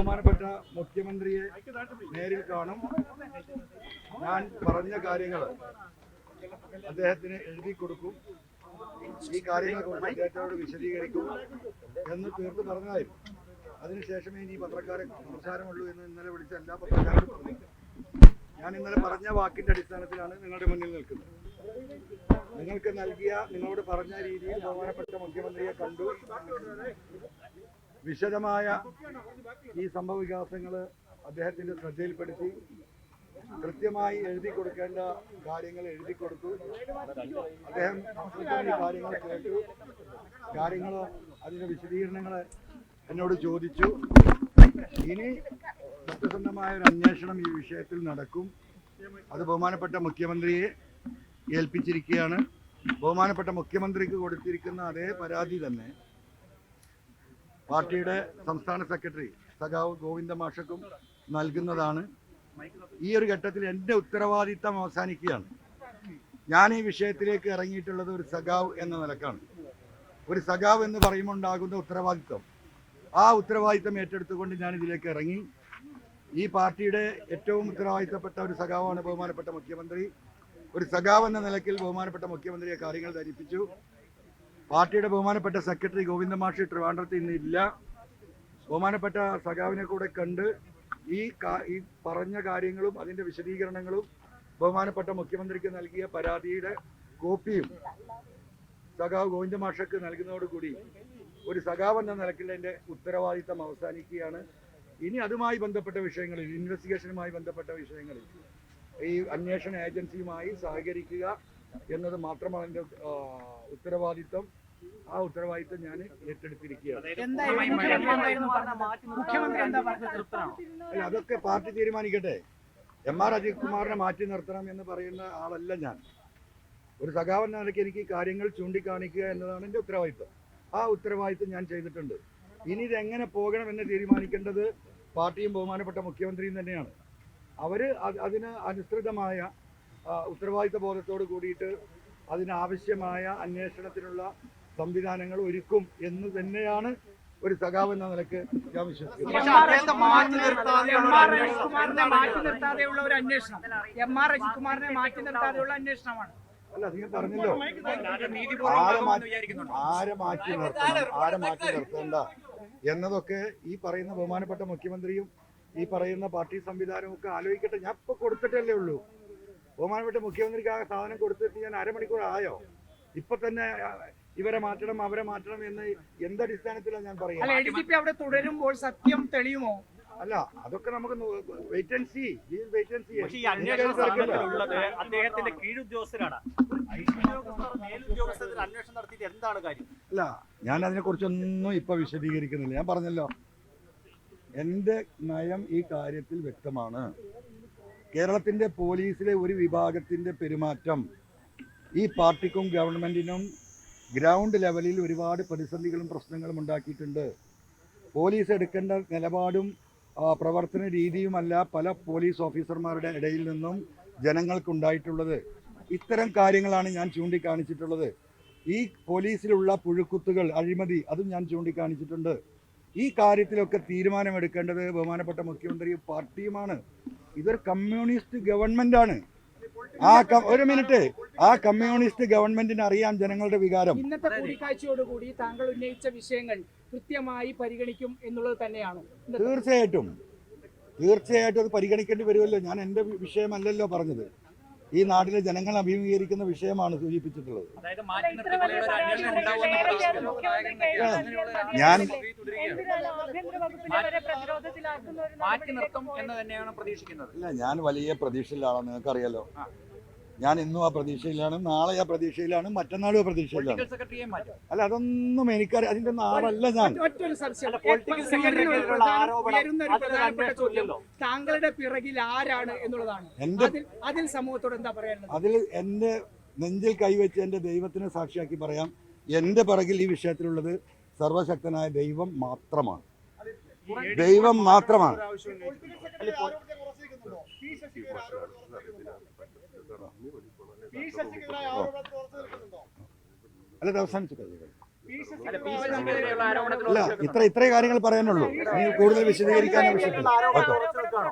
ബഹുമാനപ്പെട്ട മുഖ്യമന്ത്രിയെ നേരിൽ കാണും. ഞാൻ പറഞ്ഞ കാര്യങ്ങൾ അദ്ദേഹത്തിന് എഴുതി കൊടുക്കും. ഈ കാര്യങ്ങളെക്കുറിച്ച് അദ്ദേഹത്തോട് വിശദീകരിക്കും എന്ന് തീർത്ത് പറഞ്ഞതായിരുന്നു. അതിനുശേഷമേ ഇനി പത്രക്കാരെ സംസാരമുള്ളൂ എന്ന് ഇന്നലെ വിളിച്ച എല്ലാ പത്രക്കാരും പറഞ്ഞു. ഞാൻ ഇന്നലെ പറഞ്ഞ വാക്കിന്റെ അടിസ്ഥാനത്തിലാണ് നിങ്ങളുടെ മുന്നിൽ നിൽക്കുന്നത്. നിങ്ങൾക്ക് നിങ്ങളോട് പറഞ്ഞ രീതിയിൽ ബഹുമാനപ്പെട്ട മുഖ്യമന്ത്രിയെ കണ്ടു. വിശദമായ ഈ സംഭവ വികാസങ്ങൾ അദ്ദേഹത്തിന്റെ ശ്രദ്ധയിൽപ്പെടുത്തി കൃത്യമായി എഴുതി കൊടുക്കേണ്ട കാര്യങ്ങൾ എഴുതി കൊടുത്തു. അദ്ദേഹം ഈ കാര്യങ്ങൾ കേട്ടു. കാര്യങ്ങൾ അതിന്റെ വിശദീകരണങ്ങൾ എന്നോട് ചോദിച്ചു. ഇനി സത്യസന്ധമായ ഒരു അന്വേഷണം ഈ വിഷയത്തിൽ നടക്കും. അത് ബഹുമാനപ്പെട്ട മുഖ്യമന്ത്രിയെ ഏൽപ്പിച്ചിരിക്കുകയാണ്. ബഹുമാനപ്പെട്ട മുഖ്യമന്ത്രിക്ക് കൊടുത്തിരിക്കുന്ന അതേ പരാതി തന്നെ പാർട്ടിയുടെ സംസ്ഥാന സെക്രട്ടറി സഖാവ് ഗോവിന്ദ മാഷക്കും നൽകുന്നതാണ്. ഈ ഒരു ഘട്ടത്തിൽ എൻ്റെ ഉത്തരവാദിത്തം അവസാനിക്കുകയാണ്. ഞാൻ ഈ വിഷയത്തിലേക്ക് ഇറങ്ങിയിട്ടുള്ളത് ഒരു സഖാവ് എന്ന നിലക്കാണ്. ഒരു സഖാവ് എന്ന് പറയുമ്പോൾ ഉണ്ടാകുന്ന ഉത്തരവാദിത്തം, ആ ഉത്തരവാദിത്തം ഏറ്റെടുത്തുകൊണ്ട് ഞാൻ ഇതിലേക്ക് ഇറങ്ങി. ഈ പാർട്ടിയുടെ ഏറ്റവും ഉത്തരവാദിത്തപ്പെട്ട ഒരു സഖാവാണ് ബഹുമാനപ്പെട്ട മുഖ്യമന്ത്രി. ഒരു സഖാവ് എന്ന നിലയ്ക്ക് ബഹുമാനപ്പെട്ട മുഖ്യമന്ത്രിയെ കാര്യങ്ങൾ ധരിപ്പിച്ചു. പാർട്ടിയുടെ ബഹുമാനപ്പെട്ട സെക്രട്ടറി ഗോവിന്ദ മാഷി ട്രിവാൻഡ്രത്ത് ഇന്നില്ല. ബഹുമാനപ്പെട്ട സഖാവിനെ കൂടെ കണ്ട് ഈ പറഞ്ഞ കാര്യങ്ങളും അതിൻ്റെ വിശദീകരണങ്ങളും ബഹുമാനപ്പെട്ട മുഖ്യമന്ത്രിക്ക് നൽകിയ പരാതിയുടെ കോപ്പിയും സഖാവ് ഗോവിന്ദ മാഷക്ക് നൽകുന്നതോടുകൂടി ഒരു സഖാവ് എന്ന നിലയ്ക്കുള്ള എൻ്റെ ഉത്തരവാദിത്തം അവസാനിക്കുകയാണ്. ഇനി അതുമായി ബന്ധപ്പെട്ട വിഷയങ്ങളിൽ, ഇൻവെസ്റ്റിഗേഷനുമായി ബന്ധപ്പെട്ട വിഷയങ്ങളിൽ ഈ അന്വേഷണ ഏജൻസിയുമായി സഹകരിക്കുക എന്നത് മാത്രമാണ് എൻ്റെ ഉത്തരവാദിത്തം. ആ ഉത്തരവാദിത്തം ഞാൻ ഏറ്റെടുത്തിരിക്കുകയാണ്. അതൊക്കെ പാർട്ടി തീരുമാനിക്കട്ടെ. എം.ആർ. അജിത് കുമാറിനെ മാറ്റി നിർത്തണം എന്ന് പറയുന്ന ആളല്ല ഞാൻ. ഒരു സഖാവ് എന്ന നിലയ്ക്ക് എനിക്ക് കാര്യങ്ങൾ ചൂണ്ടിക്കാണിക്കുക എന്നതാണ് എൻ്റെ ഉത്തരവാദിത്തം. ആ ഉത്തരവാദിത്തം ഞാൻ ചെയ്തിട്ടുണ്ട്. ഇനി ഇതെങ്ങനെ പോകണമെന്ന് തീരുമാനിക്കേണ്ടത് പാർട്ടിയും ബഹുമാനപ്പെട്ട മുഖ്യമന്ത്രിയും തന്നെയാണ്. അവർ അതിന് അനുസൃതമായ ഉത്തരവാദിത്ത ബോധത്തോട് കൂടിയിട്ട് അതിനാവശ്യമായ അന്വേഷണത്തിനുള്ള സംവിധാനങ്ങൾ ഒരുക്കും എന്ന് തന്നെയാണ് ഒരു സഖാവ് എന്ന നിലക്ക് ഞാൻ വിശ്വസിക്കുന്നത്. അല്ല, നിങ്ങൾ പറഞ്ഞല്ലോ ആരെ മാറ്റി നിർത്തേണ്ട എന്നതൊക്കെ ഈ പറയുന്ന ബഹുമാനപ്പെട്ട മുഖ്യമന്ത്രിയും ഈ പറയുന്ന പാർട്ടി സംവിധാനവും ഒക്കെ ആലോചിക്കട്ടെ. ഞാൻ ഇപ്പൊ കൊടുത്തിട്ടല്ലേ ഉള്ളൂ. ബഹുമാനപ്പെട്ട മുഖ്യമന്ത്രിക്ക് ആ സാധനം കൊടുത്തിട്ട് ഞാൻ അരമണിക്കൂർ ആയോ? ഇപ്പൊ തന്നെ ഇവരെ മാറ്റണം അവരെ മാറ്റണം എന്ന് എന്തടിസ്ഥാനത്തിലാണ് ഞാൻ പറയുന്നത്? അവിടെ തുടരുമ്പോൾ സത്യം തെളിയുമോ? അല്ല, അതൊക്കെ നമുക്ക് വെയിറ്റ് ആൻഡ് സീ. അദ്ദേഹത്തിന്റെ കീഴുദ്യോഗസ്ഥരാണ്. എന്താണ് കാര്യം? അല്ല, ഞാൻ അതിനെ കുറിച്ചൊന്നും ഇപ്പൊ വിശദീകരിക്കുന്നില്ല. ഞാൻ പറഞ്ഞല്ലോ, എൻ്റെ നയം ഈ കാര്യത്തിൽ വ്യക്തമാണ്. കേരളത്തിന്റെ പോലീസിലെ ഒരു വിഭാഗത്തിന്റെ പെരുമാറ്റം ഈ പാർട്ടിക്കും ഗവൺമെന്റിനും ഗ്രൗണ്ട് ലെവലിൽ ഒരുപാട് പ്രതിസന്ധികളും പ്രശ്നങ്ങളും ഉണ്ടാക്കിയിട്ടുണ്ട്. പോലീസ് എടുക്കേണ്ട നിലപാടും പ്രവർത്തന രീതിയുമല്ല പല പോലീസ് ഓഫീസർമാരുടെ ഇടയിൽ നിന്നും ജനങ്ങൾക്കുണ്ടായിട്ടുള്ളത്. ഇത്തരം കാര്യങ്ങളാണ് ഞാൻ ചൂണ്ടിക്കാണിച്ചിട്ടുള്ളത്. ഈ പോലീസിലുള്ള പുഴുക്കുത്തുകൾ, അഴിമതി, അതും ഞാൻ ചൂണ്ടിക്കാണിച്ചിട്ടുണ്ട്. ഈ കാര്യത്തിലൊക്കെ തീരുമാനമെടുക്കേണ്ടത് ബഹുമാനപ്പെട്ട മുഖ്യമന്ത്രിയും പാർട്ടിയുമാണ്. ഇതൊരു കമ്മ്യൂണിസ്റ്റ് ഗവൺമെന്റാണ്. ഒരു മിനിറ്റ്, ആ കമ്മ്യൂണിസ്റ്റ് ഗവൺമെന്റിന് അറിയാം ജനങ്ങളുടെ വികാരം. ഇന്നത്തെ കൂടിക്കാഴ്ചയോടുകൂടി താങ്കൾ ഉന്നയിച്ച വിഷയങ്ങൾ കൃത്യമായി പരിഗണിക്കും എന്നുള്ളത് തന്നെയാണ്. തീർച്ചയായിട്ടും അത് പരിഗണിക്കേണ്ടി വരുമല്ലോ. ഞാൻ എൻ്റെ വിഷയമല്ലല്ലോ പറഞ്ഞത്. ഈ നാട്ടിലെ ജനങ്ങൾ അഭിമുഖീകരിക്കുന്ന വിഷയമാണ് സൂചിപ്പിച്ചിട്ടുള്ളത്. ഞാൻ ഇല്ല, ഞാൻ വലിയ പ്രതീക്ഷയിലാണ്. നിങ്ങൾക്കറിയാലോ, ഞാൻ ഇന്നും ആ പ്രതീക്ഷയിലാണ്, നാളെ ആ പ്രതീക്ഷയിലാണ്, മറ്റന്നാളും ആ പ്രതീക്ഷയിലാണ്. അല്ല, അതൊന്നും എനിക്കറിയാം. അതിന്റെ നാളല്ല ഞാൻ. താങ്കളുടെ പിറകിൽ ആരാണ് എന്നുള്ളതാണ്. അതിൽ സമൂഹത്തോട് എന്താ പറയാനുള്ളത്? അതിൽ എന്റെ നെഞ്ചിൽ കൈവച്ച് എന്റെ ദൈവത്തിനെ സാക്ഷിയാക്കി പറയാം, എന്റെ പിറകിൽ ഈ വിഷയത്തിലുള്ളത് സർവശക്തനായ ദൈവം മാത്രമാണ്. ദൈവം മാത്രമാണ്. അല്ല, അവസാനിച്ചു കഴിഞ്ഞു. അല്ല, പി ശശിക്കെതിരെയുള്ള ആരോപണത്തിൽ ഇല്ല, ഇത്രേ കാര്യങ്ങൾ പറയാനുള്ളൂ. ഇനി കൂടുതൽ വിശദീകരിക്കാൻ ആവശ്യമില്ല. ആരോപണത്തിൽ ഉറച്ചു നിൽക്കുകയാണോ?